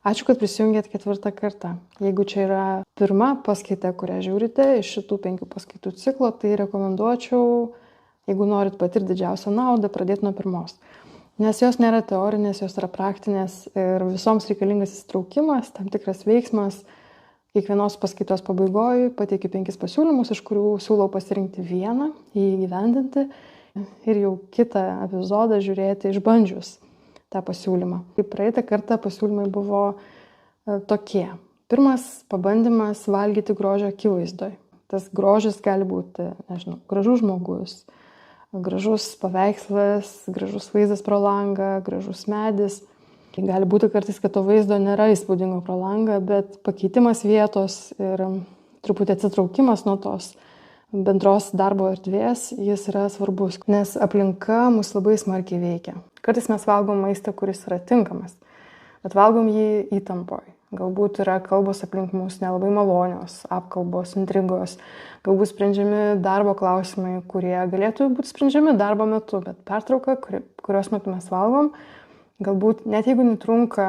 Ačiū, kad prisijungėt 4. kartą. Jeigu čia yra pirma paskaita, kurią žiūrite iš šitų 5 paskaitų ciklo, tai rekomenduočiau, jeigu norit patirti didžiausią naudą, pradėti nuo pirmos. Nes jos nėra teorinės, jos yra praktinės ir visoms reikalingas įsitraukimas, tam tikras veiksmas. Kiekvienos paskaitos pabaigoje pateikiu 5 pasiūlymus, iš kurių siūlau pasirinkti vieną, jį įgyvendinti ir jau kitą epizodą žiūrėti išbandžius tą pasiūlymą. Kaip praeitą kartą pasiūlymai buvo tokie. Pirmas pabandymas valgyti grožio akivaizdoj. Tas grožis gali būti, gražus žmogus, gražus paveikslas, gražus vaizdas pro langą, gražus medis. Gali būti kartais, kad to vaizdo nėra įspūdingo pro langą, bet pakeitimas vietos ir truputį atsitraukimas nuo tos bendros darbo erdvės, jis yra svarbus, nes aplinka mus labai smarkiai veikia. Kartais mes valgom maistą, kuris yra tinkamas, bet valgom jį įtampoj. Galbūt yra kalbos aplink mus nelabai malonios, apkalbos, intrigos, galbūt sprendžiami darbo klausimai, kurie galėtų būti sprendžiami darbo metu, bet pertrauka, kurios metu mes valgom, galbūt net jeigu netrunka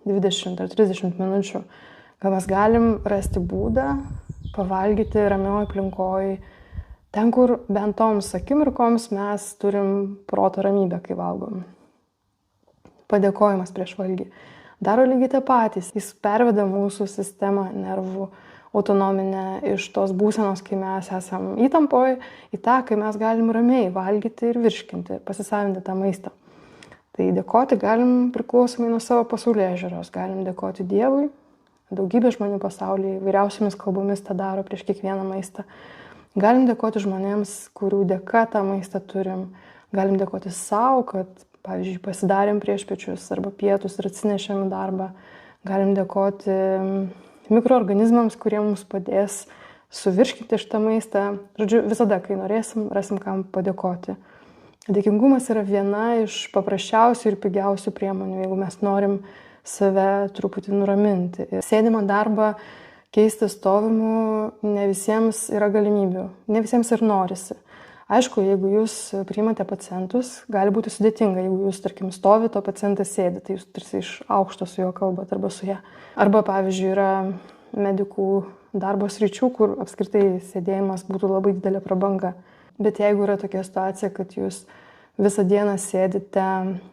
20 ar 30 minučių, gal mes galim rasti būdą pavalgyti ramioj aplinkoj, ten, kur bent toms akimirkoms mes turim proto ramybę, kai valgom. Padėkojimas prieš valgį daro lygiai tą patys. Jis perveda mūsų sistemą nervų autonominę iš tos būsenos, kai mes esam įtampoj, į tą, kai mes galim ramiai valgyti ir virškinti, pasisavinti tą maistą. Tai dėkoti galim priklausomai nuo savo pasaulėžiūros. Galim dėkoti Dievui. Daugybė žmonių pasaulyje įvairiausiamis kalbomis tą daro prieš kiekvieną maistą. Galim dėkoti žmonėms, kurių dėka tą maistą turim. Galim dėkoti savo, kad, pavyzdžiui, pasidarėm priešpiečius arba pietus ir atsinešėm į darbą. Galim dėkoti mikroorganizmams, kurie mums padės suvirškinti šitą maistą. Žodžiu, visada, kai norėsim, rasim kam padėkoti. Dėkingumas yra viena iš paprasčiausių ir pigiausių priemonių, jeigu mes norim save truputį nuraminti. Sėdimą darbą keisti stovimu ne visiems yra galimybių, ne visiems ir norisi. Aišku, jeigu jūs priimate pacientus, gali būti sudėtinga, jeigu jūs, tarkim, stovite, o pacientas sėdi, tai jūs tarsi iš aukšto su juo kalbat arba su ją. Arba, pavyzdžiui, yra medikų darbo sričių, kur apskritai sėdėjimas būtų labai didelė prabanga. Bet jeigu yra tokia situacija, kad jūs visą dieną sėdite,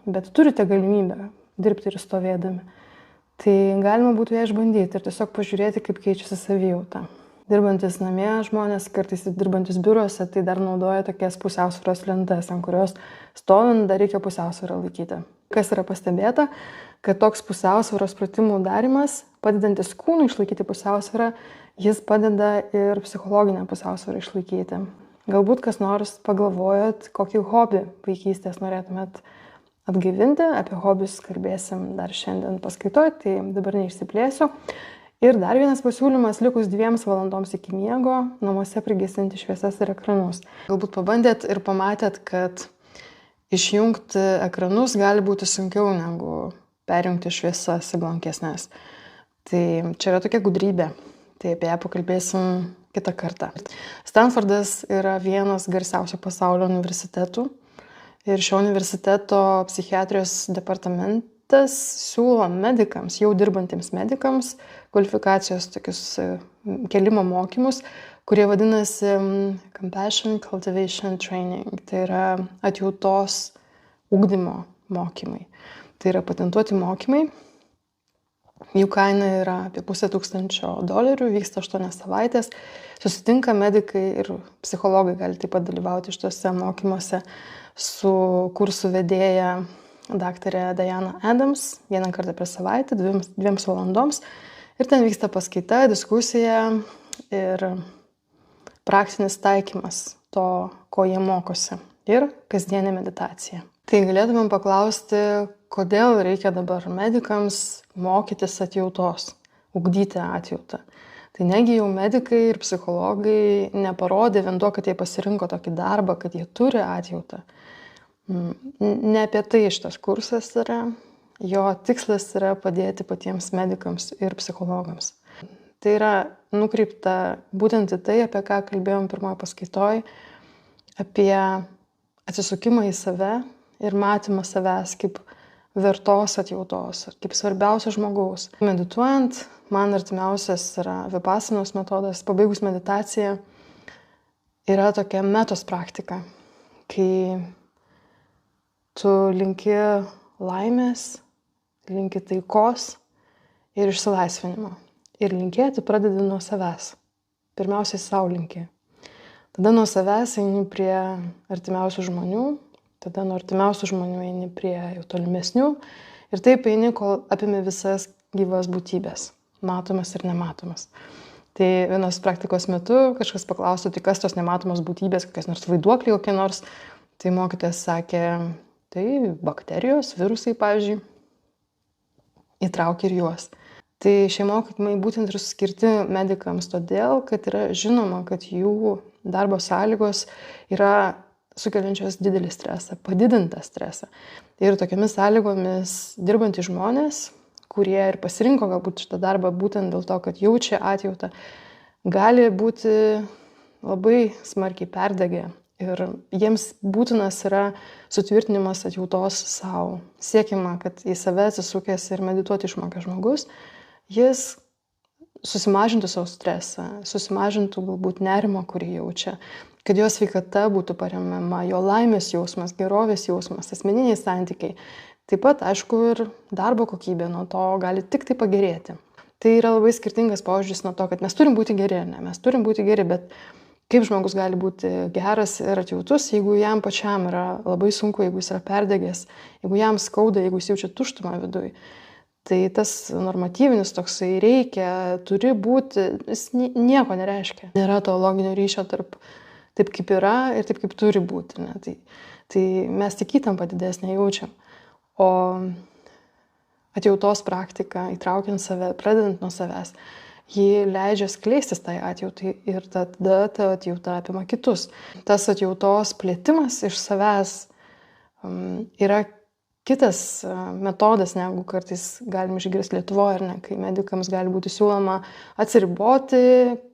bet turite galimybę dirbti ir stovėdami, tai galima būtų ją išbandyti ir tiesiog pažiūrėti, kaip keičiasi savijauta. Dirbantis namie žmonės, kartais dirbantis biuruose, tai dar naudoja tokias pusiausvyros lentas, ant kurios stovint dar reikia pusiausvyrą laikyti. Kas yra pastebėta, kad toks pusiausvyros pratimų darymas, padedantis kūnui išlaikyti pusiausvyrą, jis padeda ir psichologinę pusiausvyrą išlaikyti. Galbūt kas nors pagalvojot, kokį hobį vaikystės norėtumėt atgaivinti. Apie hobius kalbėsim dar šiandien paskaitoj, tai dabar neišsiplėsiu. Ir dar vienas pasiūlymas, likus 2 valandoms iki miego, namuose prigesinti šviesas ir ekranus. Galbūt pabandėt ir pamatėt, kad išjungti ekranus gali būti sunkiau negu perjungti šviesas į blankesnes. Tai čia yra tokia gudrybė. Tai apie ją pakalbėsim kitą kartą. Stanfordas yra vienas garsiausių pasaulio universitetų ir šio universiteto psichiatrijos departamentas siūlo medikams, jau dirbantiems medikams, kvalifikacijos tokius kelimo mokymus, kurie vadinasi Compassion Cultivation Training. Tai yra atjautos ugdymo mokymai. Tai yra patentuoti mokymai. Jų kaina yra apie $1,500, vyksta 8 savaitės. Susitinka medikai ir psichologai gali taip pat dalyvauti šituose mokymuose su kursų vedėja daktarė Diana Adams, 1 kartą per savaitę, 2 valandoms. Ir ten vyksta paskaita, diskusija ir praktinis taikymas to, ko jie mokosi. Ir kasdienė meditacija. Tai galėtumėm paklausti, kodėl reikia dabar medikams mokytis atjautos, ugdyti atjautą. Tai negi jau medikai ir psichologai neparodė vien to, kad jie pasirinko tokį darbą, kad jie turi atjautą. Ne apie tai šitas kursas yra, jo tikslas yra padėti patiems medikams ir psichologams. Tai yra nukreipta būtent į tai, apie ką kalbėjom pirmoje paskaitoj, apie atsisukimą į save ir matymą savęs kaip vertos atjautos, kaip svarbiausio žmogaus. Medituojant, man artimiausias yra vipasanos metodas, pabaigus meditaciją, yra tokia metos praktika, kai tu linki laimės, linki taikos ir išsilaisvinimo. Ir linkėti pradedi nuo savęs. Pirmiausiai savo linki. Tada nuo savęs eini prie artimiausių žmonių, tada nuo artimiausių žmonių eini prie jau tolimesnių ir taip eini, kol apimi visas gyvas būtybės, matomas ir nematomas. Tai vienos praktikos metu kažkas paklausė, tai kas tos nematomos būtybės, kokios nors vaiduokliai kokie nors, tai mokytojas sakė, tai bakterijos, virusai, pavyzdžiui, įtraukia ir juos. Tai šie mokymai būtent ir skirti medikams todėl, kad yra žinoma, kad jų darbo sąlygos yra sukeliančios didelį stresą, padidintą stresą. Ir tokiamis sąlygomis dirbantys žmonės, kurie ir pasirinko galbūt šitą darbą būtent dėl to, kad jaučia atjautą, gali būti labai smarkiai perdegę. Ir jiems būtinas yra sutvirtinimas atjautos savo. Siekima, kad į save atsisukęs ir medituoti išmokęs žmogus, jis susimažintų savo stresą, susimažintų galbūt nerimą, kurį jaučia, kad jo sveikata būtų paremiama, jo laimės jausmas, gerovės jausmas, asmeniniai santykiai. Taip pat, aišku, ir darbo kokybė nuo to gali tik tai pagerėti. Tai yra labai skirtingas požiūris nuo to, kad mes turim būti geri, ne? Mes turim būti geri, bet kaip žmogus gali būti geras ir atjautus, jeigu jam pačiam yra labai sunku, jeigu jis yra perdegęs, jeigu jam skauda, jeigu jis jaučia tuštumą viduj. Tai tas normatyvinis toksai reikia, turi būti, jis nieko nereiškia. Nėra to loginio ryšio tarp taip, kaip yra ir taip, kaip turi būti. Ne? Tai mes tik įtampą didesnę jaučiam. O atjautos praktika, įtraukiant save, pradedant nuo savęs, ji leidžia skleistis tai atjautai ir tada ta atjauta apima kitus. Tas atjautos plėtimas iš savęs yra kitas metodas, negu kartais galim išgirsti Lietuvoje, ar ne, kai medikams gali būti siūloma atsiriboti,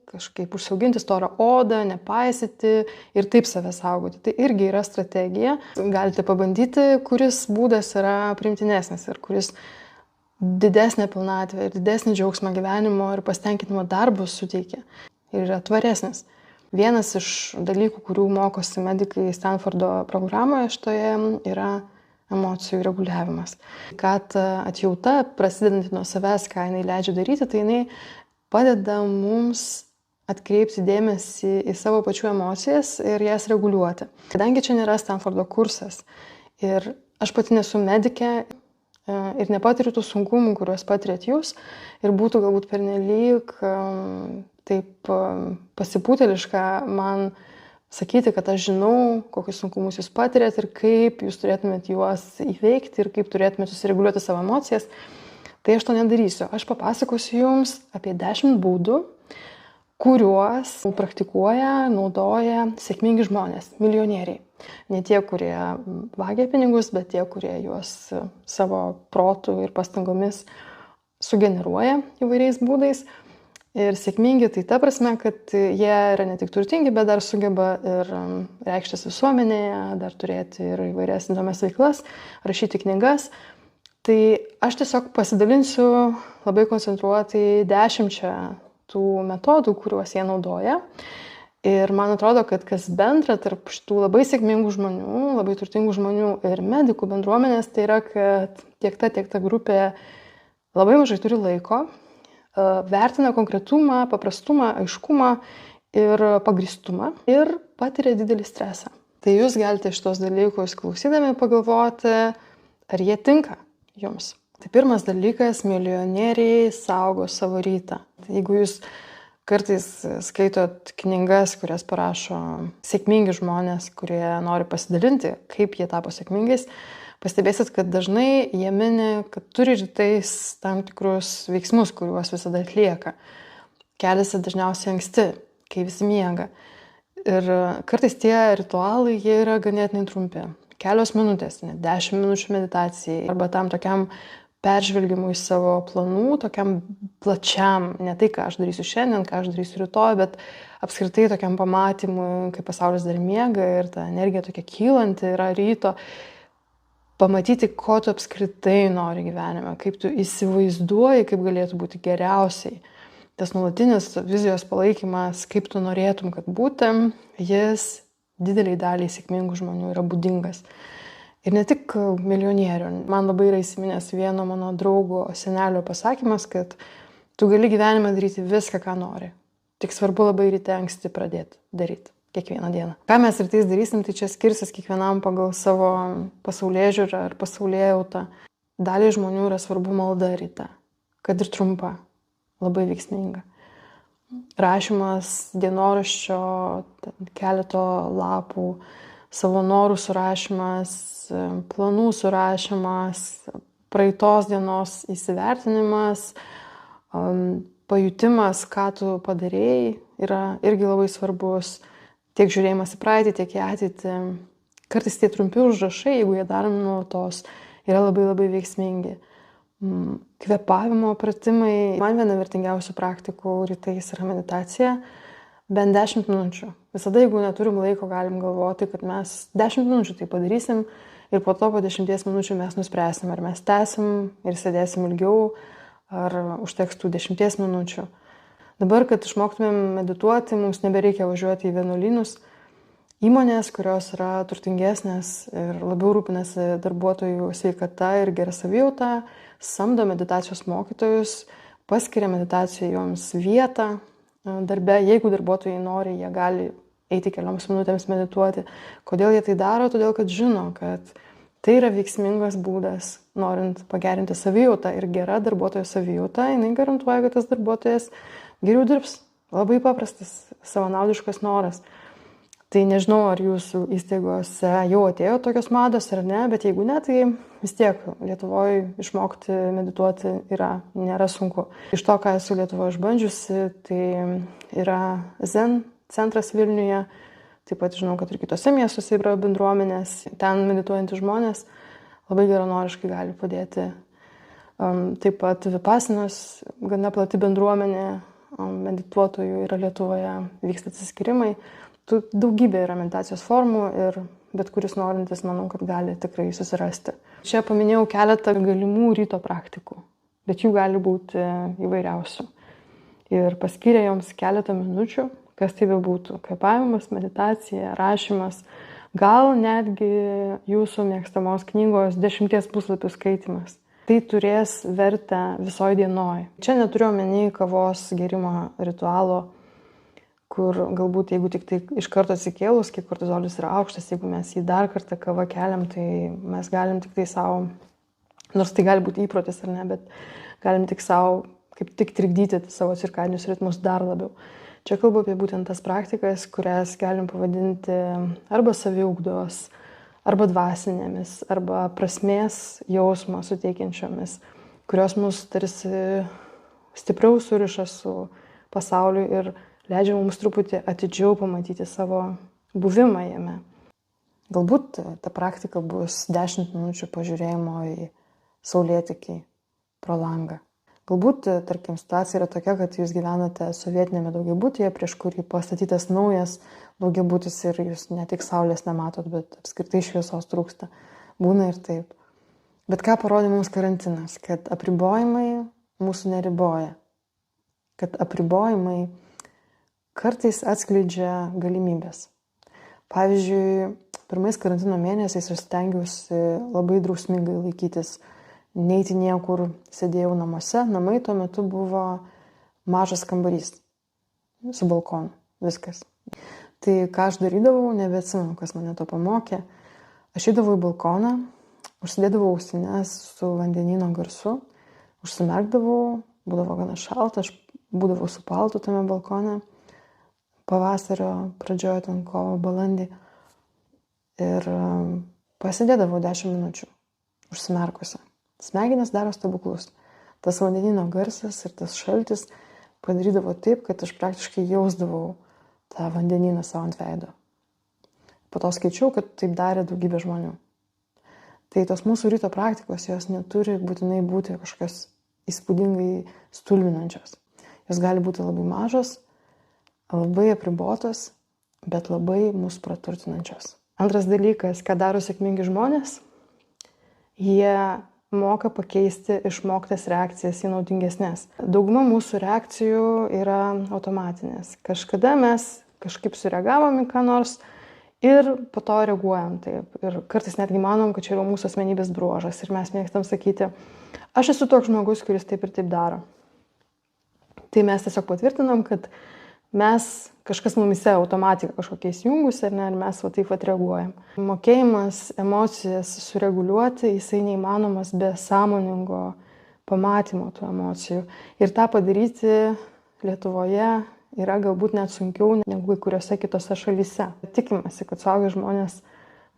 kažkaip užsiauginti storą odą, nepaisyti ir taip save saugoti. Tai irgi yra strategija. Galite pabandyti, kuris būdas yra priimtinesnis ir kuris didesnę pilnatvę ir didesnį džiaugsmą gyvenimo ir pasitenkinimo darbus suteikia ir yra tvaresnis. Vienas iš dalykų, kurių mokosi medikai Stanfordo programoje šitoje, yra emocijų reguliavimas. Kad atjauta, prasidedanti nuo savęs, ką jinai leidžia daryti, tai jinai padeda mums atkreipti dėmesį į savo pačių emocijas ir jas reguliuoti. Kadangi čia nėra Stanfordo kursas ir aš pati nesu medikė ir nepatiriu tų sunkumų, kuriuos patiriat jūs, ir būtų galbūt pernelyg taip pasipūtėliška man sakyti, kad aš žinau, kokius sunkumus jūs patiriat ir kaip jūs turėtumėt juos įveikti ir kaip turėtumėt susireguliuoti savo emocijas, tai aš to nedarysiu. Aš papasakosiu jums apie 10 būdų, kuriuos praktikuoja, naudoja sėkmingi žmonės, milijonieriai. Ne tie, kurie vagia pinigus, bet tie, kurie juos savo protų ir pastangomis sugeneruoja įvairiais būdais. Ir sėkmingi tai ta prasme, kad jie yra ne tik turtingi, bet dar sugeba ir reikštis visuomenėje, dar turėti ir įvairias įdomias veiklas, rašyti knygas. Tai aš tiesiog pasidalinsiu labai koncentruotai 10 tų metodų, kuriuos jie naudoja. Ir man atrodo, kad kas bendra tarp šitų labai sėkmingų žmonių, labai turtingų žmonių ir medikų bendruomenės, tai yra, kad tiek ta grupė labai mažai turi laiko, vertina konkretumą, paprastumą, aiškumą ir pagrįstumą ir patiria didelį stresą. Tai jūs galite šitos dalykus klausydami pagalvoti, ar jie tinka jums. Tai pirmas dalykas, milijonieriai saugo savo rytą. Tai jeigu jūs kartais skaitot knygas, kurias parašo sėkmingi žmonės, kurie nori pasidalinti, kaip jie tapo sėkmingais, pastebėsit, kad dažnai jie mini, kad turi rytais tam tikrus veiksmus, kuriuos visada atlieka. Keliasi dažniausiai anksti, kai visi miega. Ir kartais tie ritualai, jie yra ganėtinai trumpi. Kelios minutės, net 10 minučių meditacijai arba tam tokiam peržvelgimui savo planų, tokiam plačiam, ne tai, ką aš darysiu šiandien, ką aš darysiu rytoj, bet apskritai tokiam pamatymui, kaip pasaulis dar miega ir ta energija tokia kylanti yra ryto. pamatyti, ko tu apskritai nori gyvenime, kaip tu įsivaizduoji, kaip galėtų būti geriausiai. Tas nuolatinis vizijos palaikymas, kaip tu norėtum, kad būtum, jis dideliai daliai sėkmingų žmonių yra būdingas. Ir ne tik milijonierių. Man labai yra įsiminęs vieno mano draugo senelio pasakymas, kad tu gali gyvenime daryti viską, ką nori. Tik svarbu labai ryte anksti pradėti daryti kiekvieną dieną. Ką mes rytais darysim, tai čia skirsis kiekvienam pagal savo pasaulėžiūrą ar pasaulėjautą. Daliai žmonių yra svarbu malda ryte, kad ir trumpa, labai veiksminga. Rašymas dienoraščio, keleto lapų, savo norų surašymas, planų surašymas, praeitos dienos įsivertinimas, pajutimas, ką tu padarėjai, yra irgi labai svarbus. Tiek žiūrėjimas į praeitį, tiek į ateitį. Kartais tie trumpi užrašai, jeigu jie daromi nuolatos, yra labai labai veiksmingi. Kvėpavimo pratimai. Man viena vertingiausių praktikų rytais yra meditacija. Bent 10 minučių. Visada, jeigu neturim laiko, galim galvoti, kad mes 10 minučių tai padarysim ir po to po 10 minučių mes nuspręsim, ar mes tęsim ir sėdėsim ilgiau, ar užteks tų 10 minučių. Dabar, kad išmoktumėm medituoti, mums nebereikia važiuoti į vienuolynus. Įmonės, kurios yra turtingesnės ir labiau rūpinasi darbuotojų sveikata ir gera savijauta, samdo meditacijos mokytojus, paskiria meditacijoms vietą darbe. Jeigu darbuotojai nori, jie gali eiti kelioms minutėms medituoti. Kodėl jie tai daro? Todėl, kad žino, kad tai yra veiksmingas būdas, norint pagerinti savijautą, ir gera darbuotojo savijauta, jinai garantuoja, kad tas darbuotojas geriau dirbs. Labai paprastas, savanaudiškas noras. Tai nežinau, ar jūsų įstaigose jau atėjo tokios mados ar ne, bet jeigu ne, tai vis tiek Lietuvoje išmokti medituoti nėra sunku. Iš to, ką esu Lietuvoje išbandžiusi, tai yra Zen centras Vilniuje, taip pat žinau, kad ir kitose miestuose yra bendruomenės, ten medituojantys žmonės labai geranoriškai gali padėti. Taip pat Vipasinos gana plati bendruomenė medituotojų yra Lietuvoje, vyksta atsiskyrimai. Daugybė yra meditacijos formų ir bet kuris norintis, manau, kad gali tikrai susirasti. Čia paminėjau keletą galimų ryto praktikų, bet jų gali būti įvairiausių. Ir paskyrė joms keletą minučių, kas tai bebūtų. Kvėpavimas, meditacija, rašymas, gal netgi jūsų mėgstamos knygos 10 puslapių skaitimas. Tai turės vertę visoje dienoje. Čia neturiu omeny kavos gerimo ritualo, kur galbūt jeigu tik tai iš karto atsikėlus, kai kortizolis yra aukštas, jeigu mes jį dar kartą kavą keliam, tai mes galim tik tai savo, nors tai gali būti įprotis ar ne, bet galim tik savo, kaip tik trikdyti savo cirkadinius ritmus dar labiau. Čia kalbu apie būtent tas praktikas, kurias galim pavadinti arba saviugdos, arba dvasinėmis, arba prasmės jausmą suteikiančiomis, kurios mus tarsi stipriau suriša su pasauliu ir leidžia mums truputį atidžiau pamatyti savo buvimą jame. Galbūt ta praktika bus 10 minučių pažiūrėjimo į saulėtekį pro langą. Galbūt, tarkim, situacija yra tokia, kad jūs gyvenate sovietinėme daugiabutyje, prieš kurį pastatytas naujas daugiabutis ir jūs ne tik saulės nematot, bet apskritai šviesos trūksta. Būna ir taip. Bet ką parodė mums karantinas? Kad apribojimai mūsų neriboja. Kad apribojimai kartais atskleidžia galimybės. Pavyzdžiui, pirmais karantino mėnesiais aš stengiausi labai drausmingai laikytis, neiti niekur, sėdėjau namuose. Namai tuo metu buvo mažas kambarys su balkonu, viskas. Tai ką aš darydavau, nebeatsimenu, kas mane to pamokė. Aš eidavau į balkoną, užsidėdavau ausines su vandenyno garsu, užsimerkdavau, būdavo gana šalta, aš būdavau su paltu tame balkone. Pavasario pradžioje, ten kovo, balandį. Ir pasėdėdavau 10 minučių užsimerkusi. Smegenys daro stebuklus. Tas vandenyno garsas ir tas šaltis padarydavo taip, kad aš praktiškai jausdavau tą vandenyną savo ant veido. Po to skaičiau, kad taip darė daugybė žmonių. Tai tos mūsų ryto praktikos, jos neturi būtinai būti kažkokios įspūdingai stulbinančios. Jos gali būti labai mažos, labai apribotos, bet labai mus praturtinančios. Antras dalykas, ką daro sėkmingi žmonės, Jie moka pakeisti išmoktas reakcijas į naudingesnės. Dauguma mūsų reakcijų yra automatinės. Kažkada mes kažkaip sureagavom į ką nors ir po to reaguojam taip. Ir kartais netgi manom, kad čia yra mūsų asmenybės bruožas. Ir mes mėgstam sakyti, aš esu toks žmogus, kuris taip ir taip daro. Tai mes tiesiog patvirtinam, kad mes kažkas mumise automatika kažkokia įsijungus ir mes va taip reaguojam. Mokėjimas emocijas sureguliuoti, jisai neįmanomas be sąmoningo pamatymo tų emocijų. Ir tą padaryti Lietuvoje yra galbūt net sunkiau negu kai kuriuose kitose šalyse. Tikimasi, kad suaugę žmonės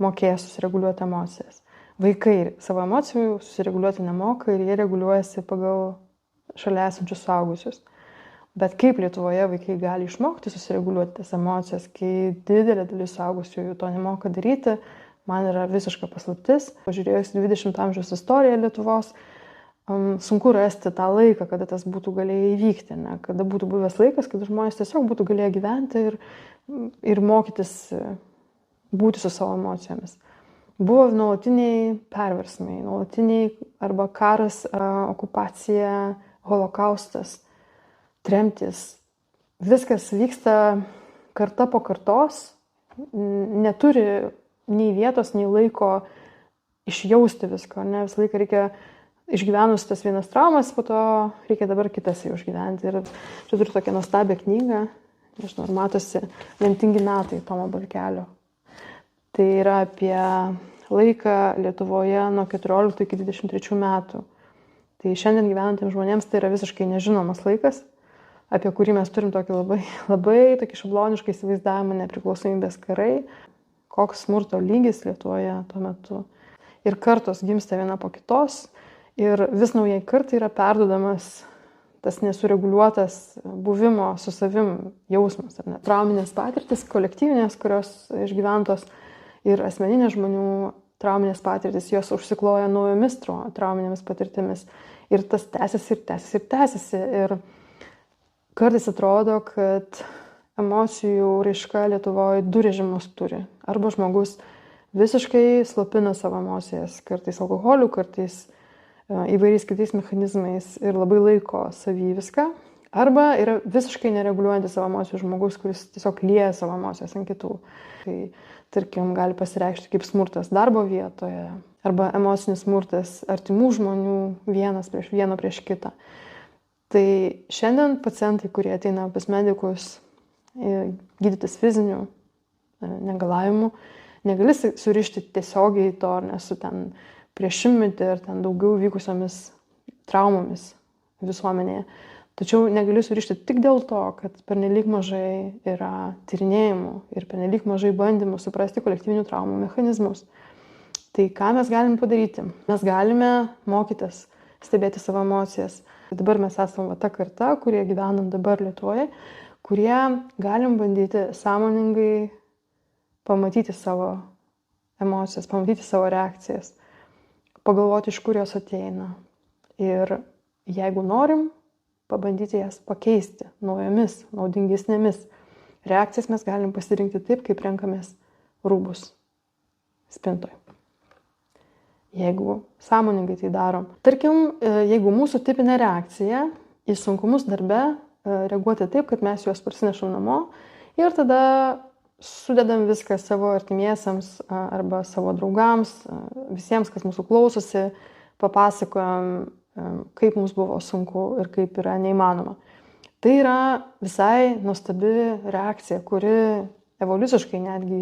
mokės susireguliuoti emocijas. Vaikai savo emocijų susireguliuoti nemoka ir jie reguliuojasi pagal šalia esančius suaugusius. Bet kaip Lietuvoje vaikai gali išmokti susireguliuoti tas emocijas, kai didelė dalis suaugusiųjų to nemoka daryti, man yra visiška paslaptis. Pažiūrėjus 20 amžiaus istoriją Lietuvos, sunku rasti tą laiką, kada tas būtų galėję įvykti, ne? Kada būtų buvęs laikas, kada žmonės tiesiog būtų galėję gyventi ir mokytis būti su savo emocijomis. Buvo nuolatiniai perversmai, nuolatiniai arba karas, okupacija, holokaustas, tremtis. Viskas vyksta karta po kartos, neturi nei vietos, nei laiko išjausti visko. Ne? Visą laiką reikia išgyvenus tas vienas traumas, po to reikia dabar kitas jau išgyventi. Ir čia turiu tokią nuostabią knygą, nežinau, ar matosi, Lemtingi metai Tomo Balkelio. Tai yra apie laiką Lietuvoje nuo 14 iki 23 metų. Tai šiandien gyvenantiems žmonėms tai yra visiškai nežinomas laikas, apie kurį mes turim tokį labai tokį šablonišką įsivaizdavimą, nepriklausomybės karai, koks smurto lygis Lietuvoje tuo metu. Ir kartos gimsta viena po kitos ir vis naujai kartai yra perduodamas tas nesureguliuotas buvimo su savim jausmas. Ar ne? Trauminės patirtis, kolektyvinės, kurios išgyventos ir asmeninės žmonių trauminės patirtis, jos užsikloja naujomis trauminėmis patirtimis. Ir tas tęsiasi ir tęsiasi ir tęsiasi. Ir kartais atrodo, kad emocijų raiška Lietuvoje du režimus turi. Arba žmogus visiškai slopina savo emocijas, kartais alkoholiu, kartais įvairiais kitais mechanizmais ir labai laiko savy viską. Arba yra visiškai nereguliuojantis savo emocijų žmogus, kuris tiesiog lieja savo emocijas ant kitų. Tai, tarkim, gali pasireikšti kaip smurtas darbo vietoje arba emocinis smurtas artimų žmonių vienas prieš kitą. Tai šiandien pacientai, kurie ateina pas medikus gydytis fizinių negalavimų, negali surišti tiesiogiai to, ar nesu ten prieš 100 ar ten daugiau vykusiomis traumomis visuomenėje. Tačiau negali surišti tik dėl to, kad pernelyg mažai yra tyrinėjimų ir pernelyg mažai bandymų suprasti kolektyvinių traumų mechanizmus. Tai ką mes galime padaryti? Mes galime mokytis stebėti savo emocijas. Dabar mes esame ta karta, kurie gyvenam dabar Lietuvoje, kurie galim bandyti sąmoningai pamatyti savo emocijas, pamatyti savo reakcijas, pagalvoti, iš kur jos ateina. Ir jeigu norim, pabandyti jas pakeisti naujomis, naudingesnėmis. Reakcijas mes galim pasirinkti taip, kaip renkamės rūbus spintoje. Jeigu sąmoningai tai darom. Tarkim, jeigu mūsų tipinė reakcija į sunkumus darbe, reaguoti taip, kad mes juos parsinešam namo ir tada sudedam viską savo artimiesiems arba savo draugams, visiems, kas mūsų klausosi, papasakojam, kaip mums buvo sunku ir kaip yra neįmanoma. Tai yra visai nuostabi reakcija, kuri evoliuciškai netgi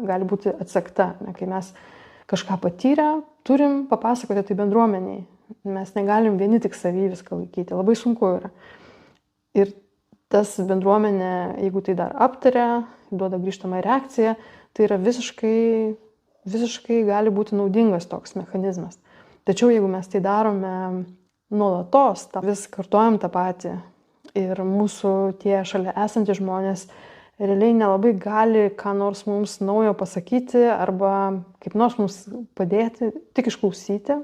gali būti atsekta. Kai mes kažką patyrę, turim papasakoti tai bendruomeniai. Mes negalim vieni tik savy viską laikyti. Labai sunku yra. Ir tas bendruomenė, jeigu tai dar aptaria, duoda grįžtamą reakciją, tai yra visiškai gali būti naudingas toks mechanizmas. Tačiau jeigu mes tai darome nuolatos, vis kartojam tą patį ir mūsų tie šalia esantys žmonės realiai nelabai gali ką nors mums naujo pasakyti arba kaip nors mums padėti, tik išklausyti,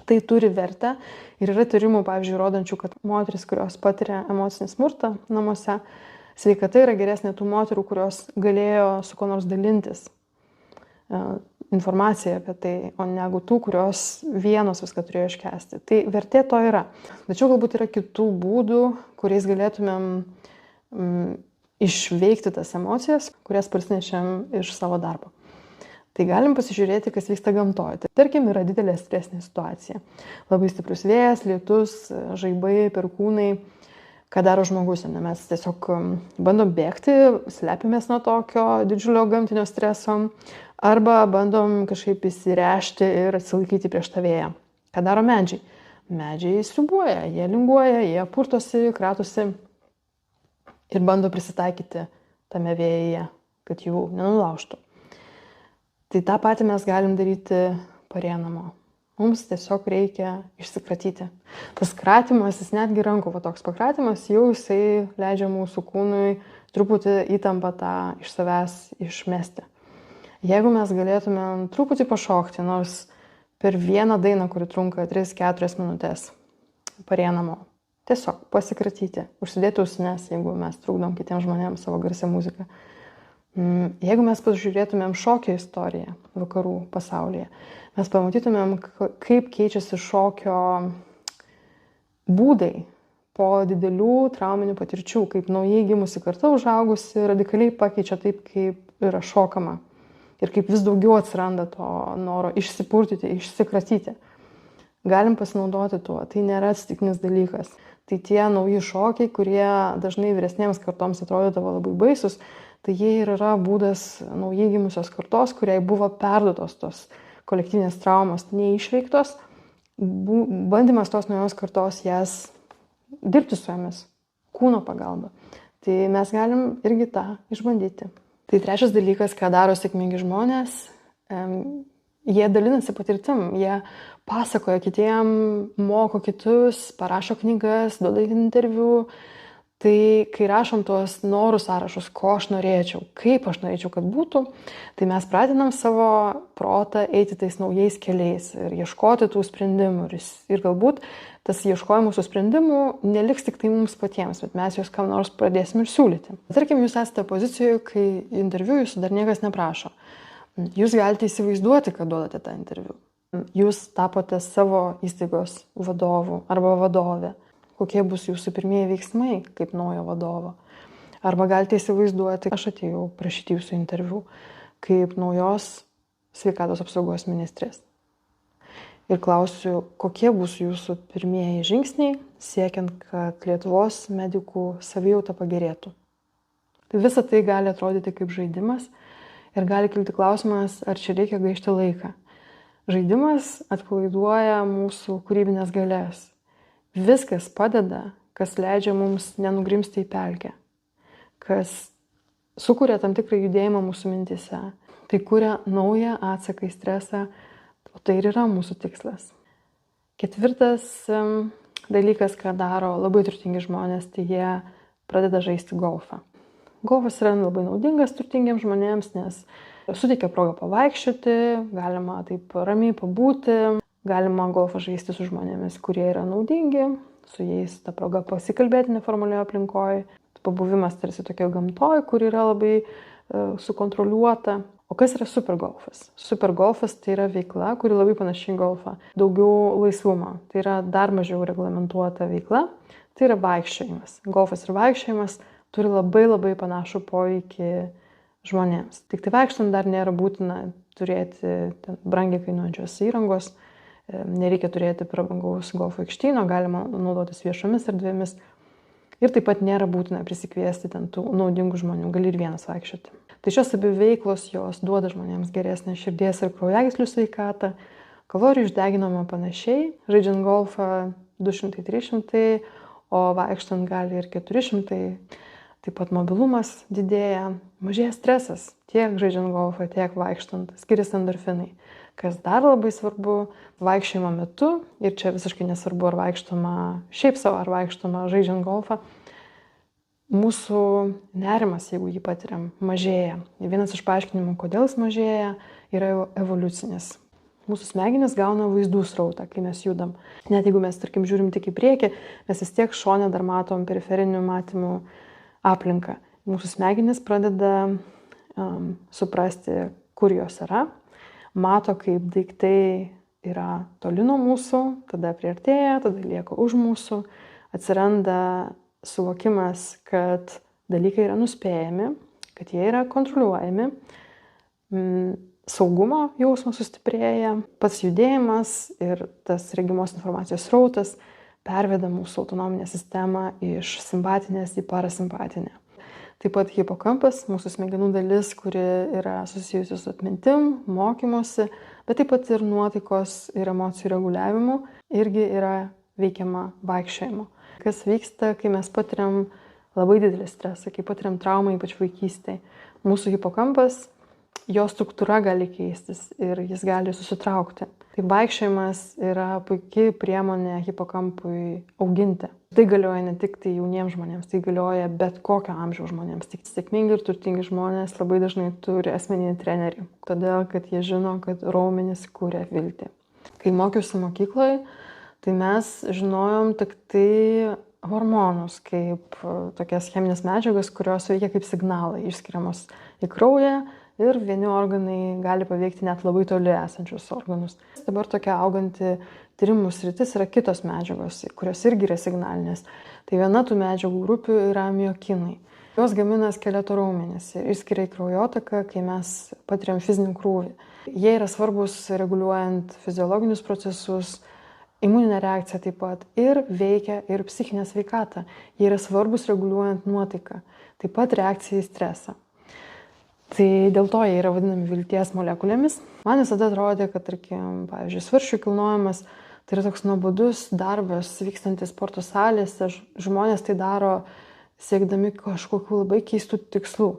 tai turi vertę. Ir yra tyrimų, pavyzdžiui, rodančių, kad moteris, kurios patiria emocinį smurtą namuose, sveikata yra geresnė tų moterų, kurios galėjo su kuo nors dalintis. informaciją apie tai, o negu tų, kurios vienos viską turėjo iškęsti. Tai vertė to yra. Tačiau galbūt yra kitų būdų, kuriais galėtumėm išveikti tas emocijas, kurias parsinešėm iš savo darbo. Tai galim pasižiūrėti, kas vyksta gamtoje. Tai, tarkim, yra didelė stresinė situacija. Labai stiprus vėjas, lietus, žaibai, perkūnai. Ką daro žmogus? Mes tiesiog bandom bėgti, slepiamės nuo tokio didžiulio gamtinio streso, arba bandom kažkaip įsirešti ir atsilaikyti prieš tą vėją. Ką daro medžiai? Medžiai siūbuoja, jie linguoja, jie purtosi, kratosi ir bando prisitaikyti tame vėjyje, kad jų nenulaužtų. Tai tą patį mes galim daryti prie namo. Mums tiesiog reikia išsikratyti. Tas kratimas, jis netgi rankų, toks pakratimas, jau jisai leidžia mūsų kūnui truputį įtampą tą iš savęs išmesti. Jeigu mes galėtumėm truputį pašokti, nors per vieną dainą, kuri trunka 3-4 minutės, prie namo, tiesiog pasikratyti, užsidėti ausines, jeigu mes trukdom kitiems žmonėms savo garsią muziką. Jeigu mes pasižiūrėtumėm šokio istoriją vakarų pasaulyje, mes pamatytumėm, kaip keičiasi šokio būdai po didelių trauminių patirčių, kaip naujai gimusi karta užaugusi radikaliai pakeičia taip, kaip yra šokama. Ir kaip vis daugiau atsiranda to noro išsipurtyti, išsikratyti. Galim pasinaudoti tuo, tai nėra atsitiktinis dalykas. Tai tie nauji šokiai, kurie dažnai vyresnėms kartoms atrodydavo labai baisus, tai jie ir yra būdas naujai gimusios kartos, kuriai buvo perduotos tos kolektyvinės traumos neišveiktos, bandymas tos naujos kartos jas dirbti su jomis, kūno pagalba. Tai mes galim irgi tą išbandyti. Tai trečias dalykas, ką daro sėkmingi žmonės, jie dalinasi patirtim, jie pasakoja kitiem, moko kitus, parašo knygas, duoda interviu. Tai kai rašom tuos norų sąrašus, ko aš norėčiau, kaip aš norėčiau, kad būtų, tai mes pratinam savo protą eiti tais naujais keliais ir ieškoti tų sprendimų. Ir galbūt tas ieškojimas tų sprendimų neliks tik tai mums patiems, bet mes juos kam nors pradėsim ir siūlyti. Tarkim, jūs esate pozicijoje, kai interviu jūsų dar niekas neprašo. Jūs galite įsivaizduoti, kad duodate tą interviu. Jūs tapote savo įstaigos vadovu arba vadovė. Kokie bus jūsų pirmieji veiksmai kaip naujo vadovo. Arba galite įsivaizduoti, aš atėjau prašyti jūsų interviu kaip naujos sveikatos apsaugos ministrės. Ir klausiu, kokie bus jūsų pirmieji žingsniai, siekiant, kad Lietuvos medikų savijauta pagerėtų. Tai visa tai gali atrodyti kaip žaidimas ir gali kilti klausimas, ar čia reikia gaišti laiką. Žaidimas atpalaiduoja mūsų kūrybinės galės. Viskas padeda, kas leidžia mums nenugrimsti į pelkę, kas sukuria tam tikrą judėjimą mūsų mintyse, tai kuria naują atsaką į stresą, o tai ir yra mūsų tikslas. Ketvirtas dalykas, ką daro labai turtingi žmonės, tai jie pradeda žaisti golfą. Golfas yra labai naudingas turtingiems žmonėms, nes suteikia progą pavaikščioti, galima taip ramiai pabūti. Galima golfą žaisti su žmonėmis, kurie yra naudingi, su jais ta proga pasikalbėti neformalioje aplinkoje. Pabuvimas tarsi tokio gamtoje, kur yra labai sukontroliuota. O kas yra supergolfas? Supergolfas tai yra veikla, kuri labai panaši į golfą. Daugiau laisvumo. Tai yra dar mažiau reglamentuota veikla. Tai yra vaikščiojimas. Golfas ir vaikščiojimas turi labai panašų poveikį žmonėms. Tik tai vaikštant dar nėra būtina turėti brangiai kainuojančios įrangos. Nereikia turėti prabangaus golfo aikštyno, galima naudotis viešomis erdvėmis. Ir taip pat nėra būtina prisikviesti ten tų naudingų žmonių, gali ir vienas vaikščioti. Tai šios abi veiklos jos duoda žmonėms geresnę širdies ir kraujagyslių sveikatą, kalorijų išdeginama panašiai, žaidžiant golfą 200-300, o vaikštant gali ir 400. Taip pat mobilumas didėja, mažėja stresas, tiek žaidžiant golfą, tiek vaikštant, skiriasi endorfinai. Kas dar labai svarbu, vaikščiojimo metu, ir čia visiškai nesvarbu, ar vaikštoma šiaip savo, ar vaikštoma žaidžiant golfą, mūsų nerimas, jeigu jį patiriam, mažėja. Ir vienas iš paaiškinimų, kodėl jis mažėja, yra evoliucinis. Mūsų smegenys gauna vaizdų srautą, kai mes judam. Net jeigu mes, tarkim, žiūrim tik į priekį, mes vis tiek šone dar matom periferinių matymų aplinką. Mūsų smegenys pradeda suprasti, kur jos yra. mato, kaip daiktai yra toli nuo mūsų, tada priartėja, tada lieka už mūsų, atsiranda suvokimas, kad dalykai yra nuspėjami, kad jie yra kontroliuojami, saugumo jausmas sustiprėja, pats judėjimas ir tas regimos informacijos srautas perveda mūsų autonominę sistemą iš simpatinės į parasimpatinę. Taip pat hipokampas, mūsų smegenų dalis, kuri yra susijusi su atmintim, mokymosi, bet taip pat ir nuotaikos ir emocijų reguliavimu, irgi yra veikiama vaikščiojimo. Kas vyksta, kai mes patiriam labai didelį stresą, kai patiriam traumą, ypač vaikystėje. Mūsų hipokampas, jo struktūra gali keistis ir jis gali susitraukti. Tai vaikščiojimas yra puikiai priemonė hipokampui auginti. Tai galioja ne tik tai jauniems žmonėms, tai galioja bet kokio amžiaus žmonėms. Tik sėkmingi ir turtingi žmonės labai dažnai turi asmeninį trenerį, todėl kad jie žino, kad raumenys kuria viltį. Kai mokiausi mokykloje, tai mes žinojom tik tai hormonus, kaip tokias cheminės medžiagas, kurios veikia kaip signalai, išskiriamos į kraują ir vieni organai gali paveikti net labai toli esančius organus. Dabar tokia auganti tyrimų sritis yra kitos medžiagos, kurios irgi yra signalinės. Tai viena tų medžiagų grupių yra miokinai. Jos gamina skeleto raumenis ir išskiria į kraujotaką, kai mes patiriam fizinį krūvį. Jie yra svarbus reguliuojant fiziologinius procesus, imuninę reakciją taip pat ir veikia ir psichinę sveikatą. Jie yra svarbus reguliuojant nuotaiką, taip pat reakciją į stresą. Tai dėl to jie yra vadinami vilties molekulėmis. Man visada atrodė, kad, tarkim, pavyzdžiui, svarsčių kilnojimas tai yra toks nuobodus darbas vykstantis sporto salėse. Žmonės tai daro siekdami kažkokių labai keistų tikslų.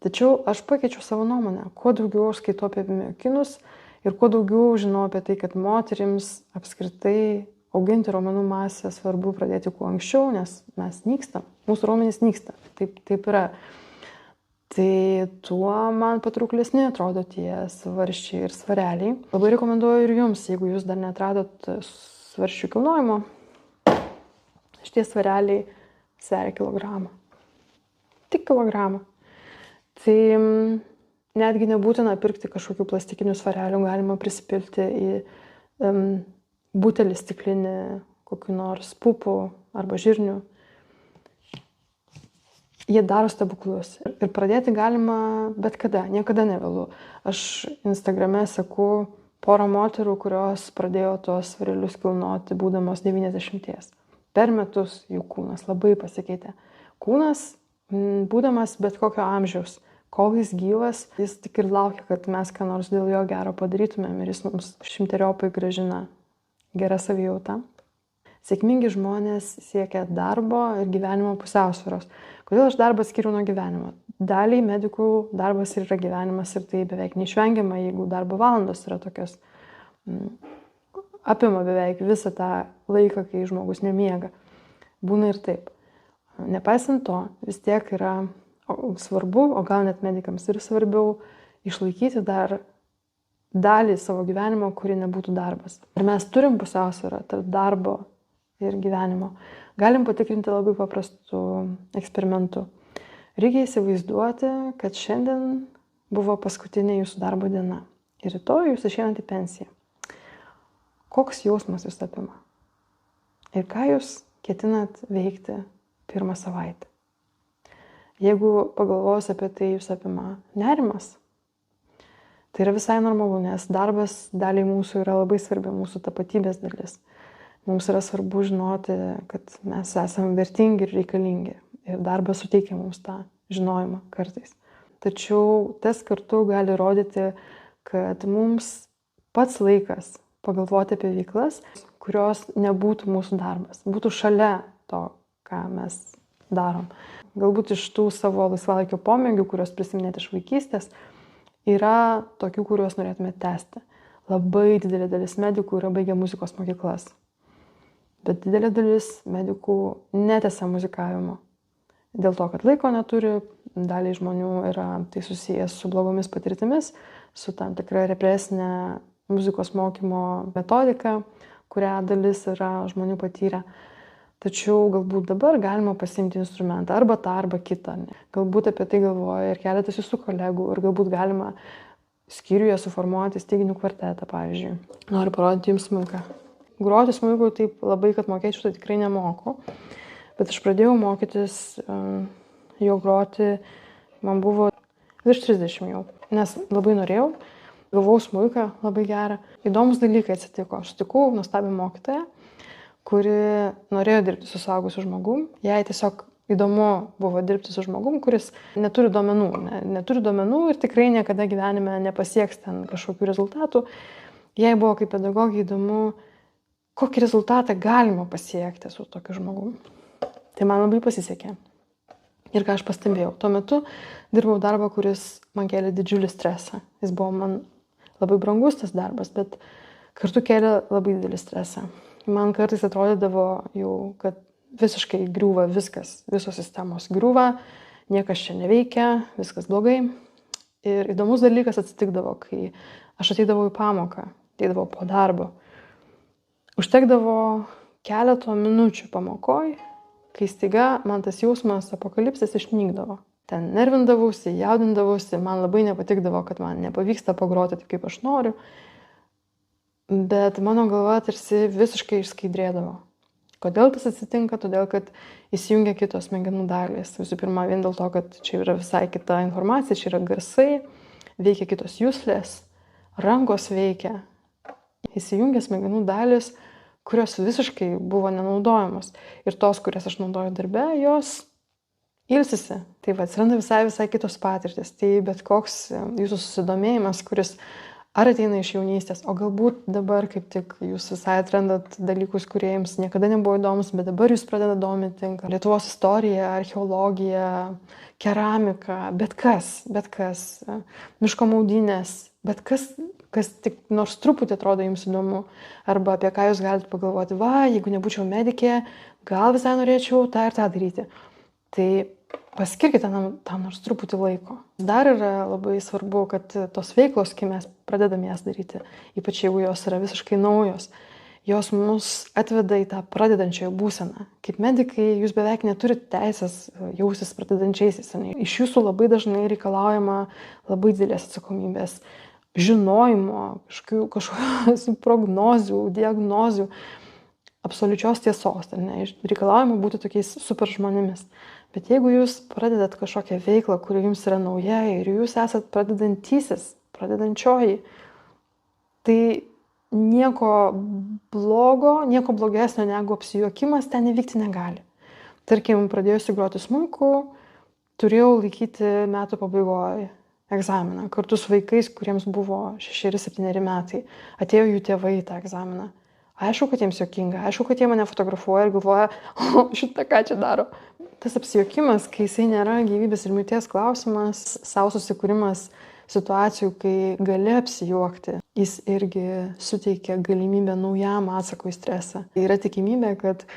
Tačiau aš pakeičiau savo nuomonę. Kuo daugiau aš skaitau apie miokinus ir kuo daugiau žinau apie tai, kad moterims apskritai auginti raumenų masę svarbu pradėti kuo anksčiau, nes mes nykstam. Mūsų raumenys nyksta. Taip yra. Tai tuo man patrauklesni atrodo tie svarsčiai ir svareliai. Labai rekomenduoju ir jums, jeigu jūs dar netradot svarsčių kilnojimo, šitie svareliai sveria kilogramą. Tik kilogramą. Tai netgi nebūtina pirkti kažkokių plastikinių svarelių, galima prisipilti į butelį stiklinį, kokių nors pupų arba žirnių. Jie daro stebuklus. Ir pradėti galima bet kada, niekada nevėlu. Aš Instagrame seku porą moterų, kurios pradėjo tuos svarelius kilnoti būdamos 90. Per metus jų kūnas labai pasikeitė. Kūnas, būdamas bet kokio amžiaus, kol jis gyvas, jis tik ir laukia, kad mes ką nors dėl jo gero padarytumėm ir jis mums šimteriopai grąžina gerą savijautą. Sėkmingi žmonės siekia darbo ir gyvenimo pusiausvyros. Kodėl aš darbą skiriu nuo gyvenimo? Daliai medikų darbas ir yra gyvenimas ir tai beveik neišvengiama, jeigu darbo valandos yra tokios. Apima beveik visą tą laiką, kai žmogus nemiega. Būna ir taip. Nepaisant to, vis tiek yra svarbu, o gal net medikams ir svarbiau, išlaikyti dar dalį savo gyvenimo, kuri nebūtų darbas. Ir mes turim pusiausvyrą tarp darbo ir gyvenimo. Galim patikrinti labai paprastų eksperimentų. Reikia įsivaizduoti, kad šiandien buvo paskutinė jūsų darbo diena ir rytoj jūs išeinat į pensiją. Koks jausmas jūs apima? Ir ką jūs ketinat veikti pirmą savaitę? Jeigu pagalvojus apie tai jūs apima nerimas, tai yra visai normalu, nes darbas daliai mūsų yra labai svarbi, mūsų tapatybės dalis. Mums yra svarbu žinoti, kad mes esame vertingi ir reikalingi. Ir darbas suteikia mums tą žinojimą kartais. Tačiau tas kartu gali rodyti, kad mums pats laikas pagalvoti apie veiklas, kurios nebūtų mūsų darbas. Būtų šalia to, ką mes darom. Galbūt iš tų savo laisvalaikio pomėgių, kurios prisiminėte iš vaikystės, yra tokių, kuriuos norėtumėte tęsti. Labai didelė dalis medikų yra baigę muzikos mokyklas. Bet didelė dalis medikų netęsia muzikavimo. Dėl to, kad laiko neturi, daliai žmonių yra tai susijęs su blogomis patirtimis, su tam tikra represinė muzikos mokymo metodika, kurią dalis yra žmonių patyrę. Tačiau galbūt dabar galima pasiimti instrumentą, arba tą, arba kitą. Galbūt apie tai galvoja ir keletas jūsų kolegų, ir galbūt galima skyriuje suformuoti styginių kvartetą, pavyzdžiui. Noriu parodyti jums smuiką. Groti smuiku taip labai, kad mokėčiau, tai tikrai nemoku. Bet aš pradėjau mokytis jo groti, man buvo virš 30 jau, nes labai norėjau. Gavau smuiką labai gerą. Įdomus dalykai atsitiko. Aš sutikau nuostabią mokytoją, kuri norėjo dirbti su suaugusiu žmogum. Jai tiesiog įdomu buvo dirbti su žmogum, kuris neturi duomenų ir tikrai niekada gyvenime nepasieks ten kažkokių rezultatų. Jai buvo kaip pedagogė įdomu, kokį rezultatą galima pasiekti su tokiu žmogum. Tai man labai pasisekė. Ir ką aš pastebėjau, tuo metu dirbau darbą, kuris man kėlė didžiulį stresą. Jis buvo man labai brangus tas darbas, bet kartu kėlė labai didelį stresą. Man kartais atrodydavo jau, kad visiškai griūva viskas, visos sistemos griūva, niekas čia neveikia, viskas blogai. Ir įdomus dalykas atsitikdavo, kai aš ateidavau į pamoką, ateidavau po darbo. Užtekdavo keleto minučių pamokoj, kai staiga man tas jausmas apokalipsės išnykdavo. Ten nervindavausi, jaudindavausi, man labai nepatikdavo, kad man nepavyksta pagroti taip, kaip aš noriu. Bet mano galva tarsi visiškai išskaidrėdavo. Kodėl tas atsitinka? Todėl, kad įsijungia kitos smegenų dalys. Visų pirma, vien dėl to, kad čia yra visai kita informacija, čia yra garsai, veikia kitos juslės, rankos veikia. Įsijungia smegenų dalys, kurios visiškai buvo nenaudojamos. Ir tos, kurias aš naudoju darbe, jos ilsisi. Tai atsiranda visai kitos patirtis. Tai bet koks jūsų susidomėjimas, kuris ar ateina iš jaunystės, o galbūt dabar kaip tik jūs visai atrandat dalykus, kurie jums niekada nebuvo įdomus, bet dabar jūs pradeda dominti Lietuvos istorija, archeologija, keramika, bet kas, miško maudynės, bet kas tik nors truputį atrodo jums įdomu, arba apie ką jūs galite pagalvoti, jeigu nebūčiau medikė, gal visai norėčiau tą ir tą daryti. Tai paskirkite tam nors truputį laiko. Dar yra labai svarbu, kad tos veiklos, kai mes pradedame jas daryti, ypač jeigu jos yra visiškai naujos, jos mus atveda į tą pradedančiąją būseną. Kaip medikai, jūs beveik neturite teisės jausis pradedančiaisiais. Iš jūsų labai dažnai reikalaujama labai didelės atsakomybės, žinojimo, kažkokių prognozių, diagnozių, absoliučios tiesos. Reikalaujama būti tokiais super žmonėmis. Bet jeigu jūs pradedat kažkokią veiklą, kuri jums yra nauja ir jūs esat pradedantysis, pradedančioji, tai nieko blogesnio negu apsijuokimas ten įvykti negali. Tarkim, pradėjusi groti smuiku, turėjau laikyti metų pabaigoje egzaminą kartu su vaikais, kuriems buvo 6-7 metai. Atėjo jų tėvai į tą egzaminą. Aišku, kad jiems juokinga, aišku, kad jie mane fotografuoja ir galvoja, šitą ką čia daro. Tas apsijuokimas, kai jisai nėra gyvybės ir mirties klausimas, savo susikūrimas situacijų, kai gali apsijuokti, jis irgi suteikia galimybę naujam atsakui į stresą. Yra tikimybė, kad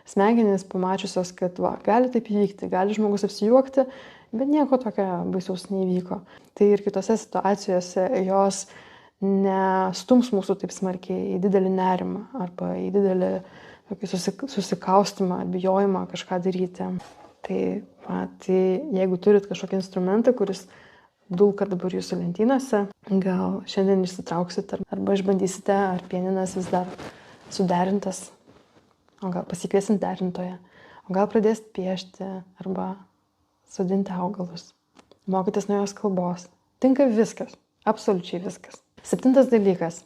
smegenys pamačiusios, kad gali taip įvykti, gali žmogus apsijuokti, bet nieko tokio baisaus neįvyko. Tai ir kitose situacijose jos nestums mūsų taip smarkiai į didelį nerimą arba į didelį susikaustimą, bijojimą kažką daryti. Tai jeigu turit kažkokį instrumentą, kuris dulka dabar jūsų lentynose, gal šiandien išsitrauksit arba išbandysite, ar pianinas vis dar suderintas, o gal pasikviesit derintoją, o gal pradėsit piešti arba sodinti augalus, mokytis naujos kalbos. Tinka viskas, absoliučiai viskas. 7 dalykas.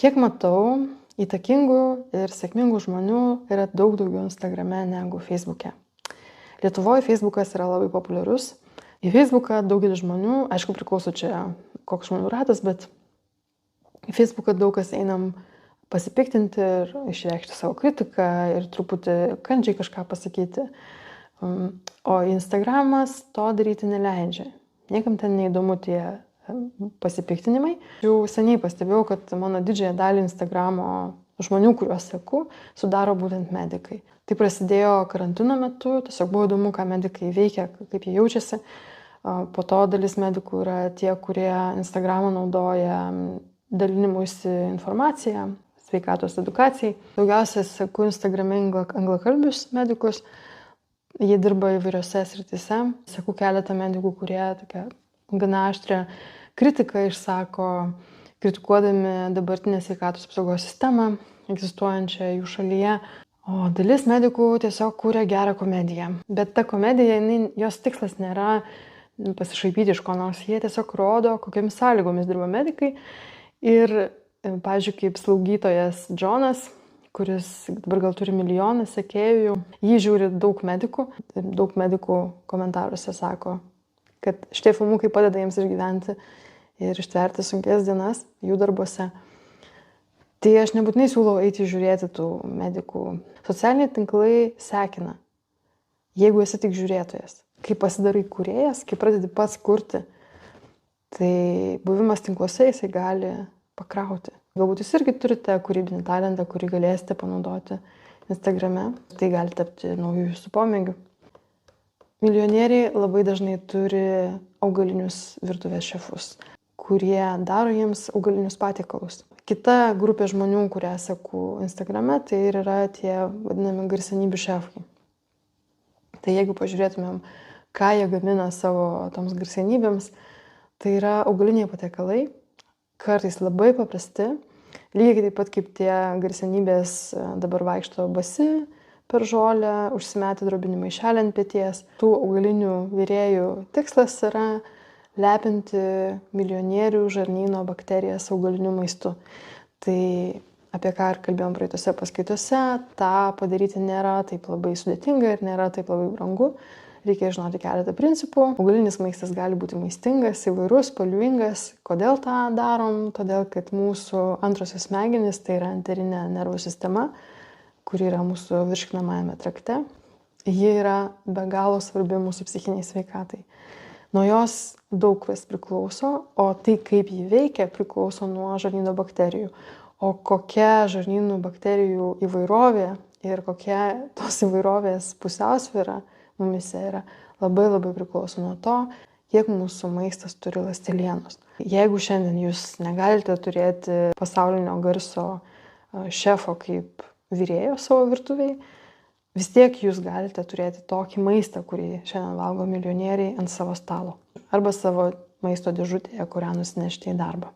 Kiek matau, įtakingų ir sėkmingų žmonių yra daug daugiau Instagrame negu Facebook'e. Lietuvoje Facebookas yra labai populiarus. Į Facebooką daugelis žmonių, aišku, priklauso čia koks žmonių ratas, bet į Facebooką daug kas einam pasipiktinti ir išreikšti savo kritiką ir truputį kandžiai kažką pasakyti. O Instagramas to daryti neleidžia. Niekam ten neįdomu tie pasipiktinimai. Jau seniai pastebėjau, kad mano didžiąją dalį Instagramo žmonių, kuriuos seku, sudaro būtent medikai. Tai prasidėjo karantino metu, tiesiog buvo įdomu, ką medikai veikia, kaip jie jaučiasi. Po to dalis medikų yra tie, kurie Instagramą naudoja dalinimuisi informaciją, sveikatos edukacijai. Daugiausia seku Instagrame anglakalbius medikus. Jie dirba įvairiose srityse. Seku keletą medikų, kurie tokia gana aštrią kritiką išsako, kritikuodami dabartinę sveikatos apsaugos sistemą egzistuojančią jų šalyje. O dalis medikų tiesiog kūrė gerą komediją. Bet ta komedija, jos tikslas nėra pasišaipyti iš ko nors, jie tiesiog rodo, kokiamis sąlygomis dirba medikai. Ir, pavyzdžiui, kaip slaugytojas Džonas, kuris dabar gal turi milijoną sekėjų, jį žiūri daug medikų. Daug medikų komentaruose sako, kad šitie filmukai padeda jiems išgyventi ir ištverti sunkes dienas jų darbuose. Tai aš nebūtinai siūlau eiti žiūrėti tų medikų. Socialiniai tinklai sekina, jeigu esi tik žiūrėtojas. Kai pasidarai kūrėjas, kai pradedi pats kurti, tai buvimas tinkluose jisai gali pakrauti. Galbūt jūs irgi turite kūrybinį talentą, kurį galėsite panaudoti Instagrame. Tai gali tapti naujų jūsų pomėgių. Milijonieriai labai dažnai turi augalinius virtuvės šefus, kurie daro jiems augalinius patiekalus. Kita grupė žmonių, kurią seku Instagrame, tai ir yra tie vadinami garsenybių šefai. Tai jeigu pažiūrėtumėm, ką jie gamina savo toms garsenybėms, tai yra augaliniai patiekalai, kartais labai paprasti, lygiai taip pat kaip tie garsenybės dabar vaikšto basi per žolę, užsimetę drobinį maišelį ant peties. Tų augalinių virėjų tikslas yra lepinti milijonierių žarnyno bakterijas augaliniu maistu. Tai apie ką ir kalbėjom praeitose paskaitose, tą padaryti nėra taip labai sudėtinga ir nėra taip labai brangu. Reikia žinoti keletą principų. Augalinis maistas gali būti maistingas, įvairus, spalvingas. Kodėl tą darom? Todėl, kad mūsų antrosios smegenys, tai yra enterinė nervų sistema, kuri yra mūsų virškinamajame trakte, ji yra be galo svarbi mūsų psichiniai sveikatai. Nuo jos daug kas priklauso, o tai, kaip ji veikia, priklauso nuo žarnyno bakterijų. O kokia žarnynų bakterijų įvairovė ir kokia tos įvairovės pusiausvyra mumise yra, labai priklauso nuo to, kiek mūsų maistas turi ląstelienos. Jeigu šiandien jūs negalite turėti pasaulinio garso šefo kaip virėjo savo virtuviai, vis tiek jūs galite turėti tokį maistą, kurį šiandien valgo milijonieriai ant savo stalo. Arba savo maisto dėžutėje, kurią nusinešti į darbą.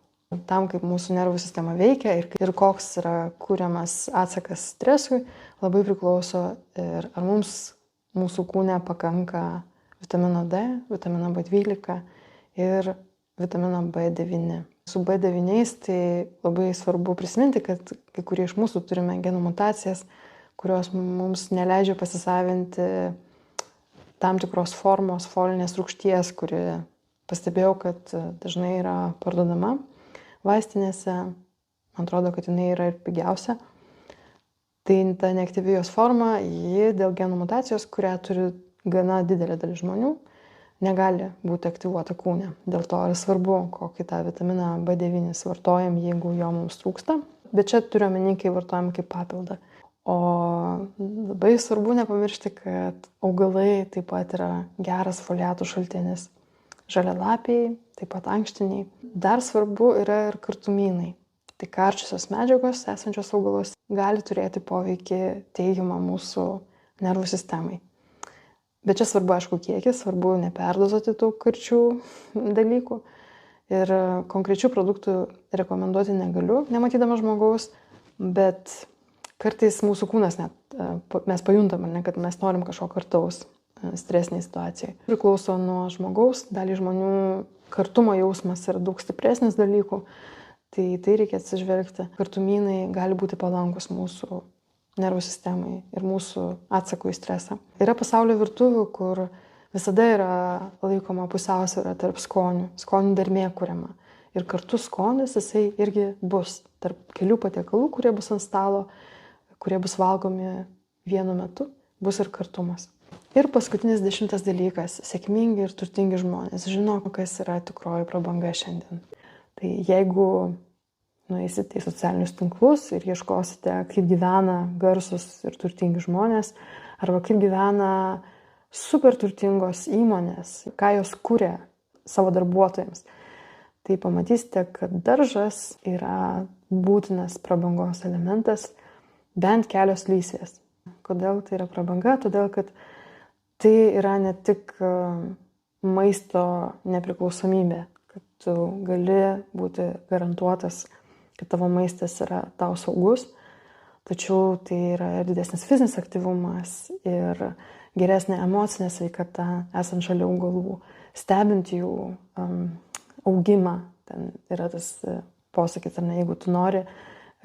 Tam, kaip mūsų nervų sistema veikia ir koks yra kuriamas atsakas stresui, labai priklauso ir ar mūsų kūne pakanka vitamino D, vitamino B12 ir vitamino B9. Su B9 tai labai svarbu prisiminti, kad kai kurie iš mūsų turime genų mutacijas, kurios mums neleidžia pasisavinti tam tikros formos folinės rūgšties, kuri pastebėjau, kad dažnai yra parduodama vaistinėse. Man atrodo, kad jinai yra ir pigiausia. Tai ta neaktyvi jos forma, ji dėl genų mutacijos, kurią turi gana didelė dalis žmonių, negali būti aktyvuota kūne. Dėl to yra svarbu, kokį tą vitaminą B9 vartojam, jeigu jo mums trūksta. Bet čia turiu omeny, kai vartojam kaip papildą. O labai svarbu nepamiršti, kad augalai taip pat yra geras foliatų šaltinis. Žalialapiai, taip pat ankštiniai. Dar svarbu yra ir kartumynai. Tai karčiosios medžiagos esančios augaluose gali turėti poveikį teigiamą mūsų nervų sistemai. Bet čia svarbu, aišku, kiekis, svarbu neperdozuoti tų karčių dalykų. Ir konkrečių produktų rekomenduoti negaliu, nematydama žmogaus, bet kartais mūsų kūnas mes pajuntam, kad mes norim kažko kartaus stresiniai situacijai. Priklauso nuo žmogaus, dalį žmonių kartumo jausmas yra daug stipresnis dalykų, tai reikia atsižvelgti. Kartumynai gali būti palankus mūsų nervų sistemai ir mūsų atsakui į stresą. Yra pasaulio virtuvių, kur visada yra laikoma pusiausvyra tarp skonių, skonių dermė kuriama. Ir kartu skonis jisai irgi bus tarp kelių patiekalų, kurie bus ant stalo, kurie bus valgomi vienu metu, bus ir kartumas. Ir paskutinis 10 dalykas. Sėkmingi ir turtingi žmonės žino, kas yra tikroji prabanga šiandien. Tai jeigu nueisite į socialinius tinklus ir ieškosite, kaip gyvena garsus ir turtingi žmonės, arba kaip gyvena super turtingos įmonės, ką jos kuria savo darbuotojams, tai pamatysite, kad daržas yra būtinas prabangos elementas, bent kelios lysvės. Kodėl tai yra prabanga? Todėl, kad tai yra ne tik maisto nepriklausomybė, kad tu gali būti garantuotas, kad tavo maistas yra tau saugus, tačiau tai yra ir didesnis fizinis aktyvumas ir geresnė emocinė sveikata esant šalia augalų, stebint jų augimą. Ten yra tas posakis, ar ne, jeigu tu nori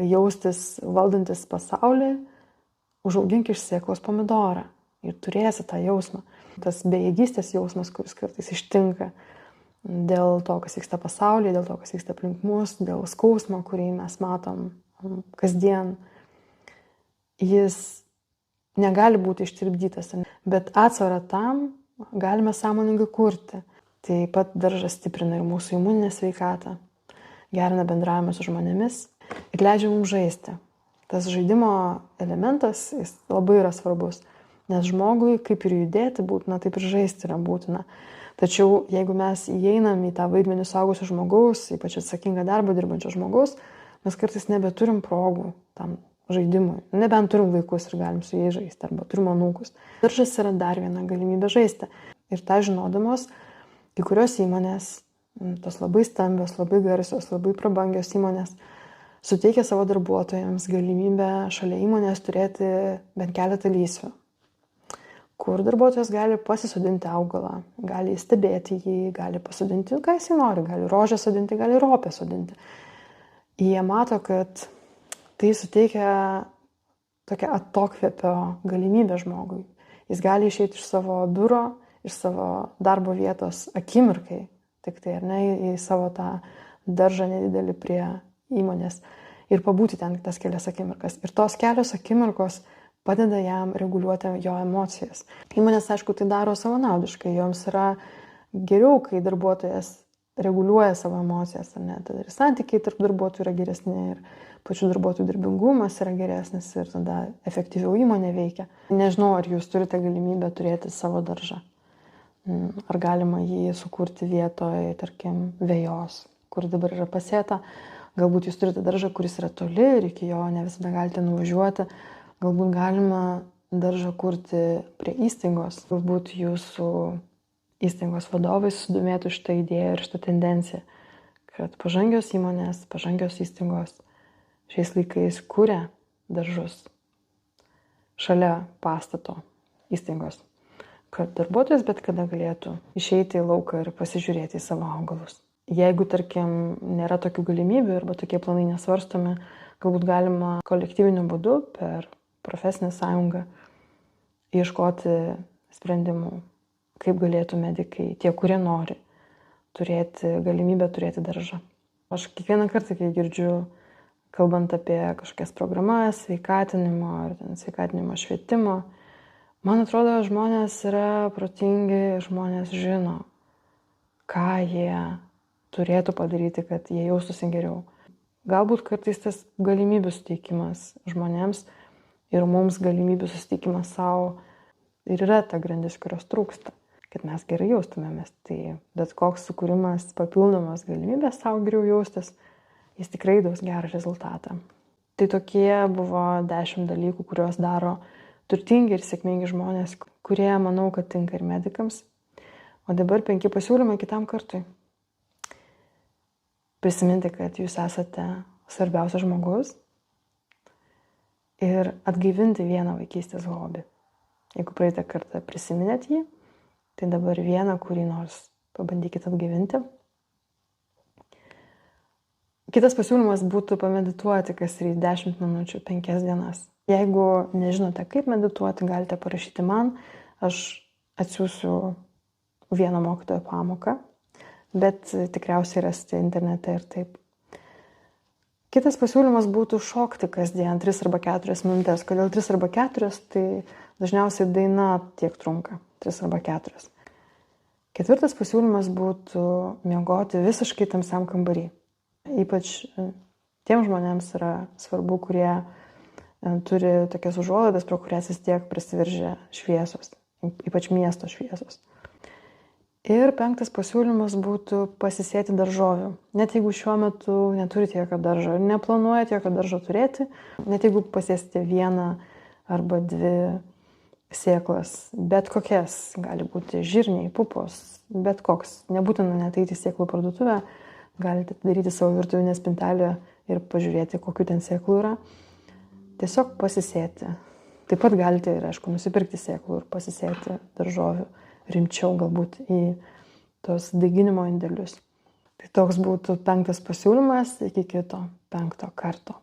jaustis valdantis pasaulį, užaugink iš sėklos pomidorą ir turėsi tą jausmą. Tas bejėgystės jausmas, kuris kartais ištinka dėl to, kas vyksta pasaulyje, dėl to, kas vyksta aplink mus, dėl skausmo, kurį mes matom kasdien, jis negali būti ištirpdytas, bet atsvarą tam galime sąmoningai kurti. Taip pat daržas stiprina ir mūsų imuninę sveikatą, gerina bendravimą su žmonėmis ir leidžia mums žaisti. Tas žaidimo elementas jis labai yra svarbus, nes žmogui kaip ir judėti būtina, taip ir žaisti yra būtina. Tačiau jeigu mes įeinam į tą vaidmenį suaugusio žmogaus, ypač atsakingą darbą dirbančio žmogaus, mes kartais nebeturim progų tam žaidimui. Nebent turim vaikus ir galim su jais žaisti, arba turim anūkus. Daržas yra dar viena galimybė žaisti. Ir tą žinodamos, kai kurios įmonės, tos labai stambios, labai garsios, labai prabangios įmonės, suteikia savo darbuotojams galimybę šalia įmonės turėti bent keletą lysvių, kur darbuotojas gali pasisodinti augalą, gali stebėti jį, gali pasodinti, ką jis nori, gali rožę sodinti, gali ropę sodinti. Jie mato, kad tai suteikia tokią atokvėpio galimybę žmogui. Jis gali išeiti iš savo biuro, iš savo darbo vietos akimirkai, tik tai, ar ne, į savo tą daržą nedidelį prie įmonės ir pabūti ten tas kelias akimirkas. Ir tos kelios akimirkos padeda jam reguliuoti jo emocijas. Įmonės, aišku, tai daro savanaudiškai. Joms yra geriau, kai darbuotojas reguliuoja savo emocijas, ar ne? Tada ir santykiai tarp darbuotojų yra geresni, ir pačių darbuotojų darbingumas yra geresnis, ir tada efektyviau įmonė veikia. Nežinau, ar jūs turite galimybę turėti savo daržą. Ar galima jį sukurti vietoje, tarkim, vejos, kur dabar yra pasėta. Galbūt jūs turite daržą, kuris yra toli ir iki jo ne visada galite nuvažiuoti. Galbūt galima daržą kurti prie įstaigos. Galbūt jūsų įstaigos vadovai susidomėtų šitą idėją ir šitą tendenciją, kad pažangios įmonės, pažangios įstaigos šiais laikais kuria daržus šalia pastato įstaigos, kad darbuotojas bet kada galėtų išeiti į lauką ir pasižiūrėti į savo augalus. Jeigu, tarkim, nėra tokių galimybių arba tokie planai nesvarstomi, galbūt galima kolektyviniu būdu per profesinę sąjungą ieškoti sprendimų, kaip galėtų medikai, tie, kurie nori, turėti galimybę turėti daržą. Aš kiekvieną kartą, kai girdžiu, kalbant apie kažkokias programas, sveikatinimo ar sveikatinimo švietimo, man atrodo, žmonės yra protingi, žmonės žino, ką jie turėtų padaryti, kad jie jaustųsi geriau. Galbūt kartais tas galimybių suteikimas žmonėms ir mums galimybių suteikimas savo ir yra ta grandis, kurios trūksta, kad mes gerai jaustumėmės. Tai bet koks sukūrimas papildomas galimybės savo geriau jaustis, jis tikrai duos gerą rezultatą. Tai tokie buvo 10 dalykų, kuriuos daro turtingi ir sėkmingi žmonės, kurie, manau, kad tinka ir medikams. O dabar 5 pasiūlymai kitam kartui. Prisiminti, kad jūs esate svarbiausias žmogus ir atgaivinti vieną vaikystės hobį. Jeigu praeitą kartą prisiminėt jį, tai dabar vieną, kurį nors pabandykite atgaivinti. Kitas pasiūlymas būtų pamedituoti kas ryt 10 minučių 5 dienas. Jeigu nežinote, kaip medituoti, galite parašyti man, aš atsiųsiu vieną mokytojo pamoką, bet tikriausiai rasite internete ir taip. Kitas pasiūlymas būtų šokti kasdien 3 arba 4 minutės. Kodėl 3 arba 4? Tai dažniausiai daina tiek trunka, 3 arba 4. Ketvirtas pasiūlymas būtų miegoti visiškai tamsiam kambarį. Ypač tiem žmonėms yra svarbu, kurie turi tokias užuolaidas, pro kurias vis tiek prasiveržia šviesos, ypač miesto šviesos. Ir 5 pasiūlymas būtų pasisėti daržovių. Net jeigu šiuo metu neturite jokio daržo ir neplanuojate jokio daržo turėti, net jeigu pasėsite 1 arba 2 sėklas, bet kokias, gali būti žirniai, pupos, bet koks. Nebūtina net eiti į sėklų parduotuvę, galite daryti savo virtuvinę spintelę ir pažiūrėti, kokiu ten sėklų yra. Tiesiog pasisėti. Taip pat galite ir, aišku, nusipirkti sėklų ir pasisėti daržovių rimčiau galbūt į tos daiginimo indėlius. Tai toks būtų 5 pasiūlymas, iki kito 5 karto.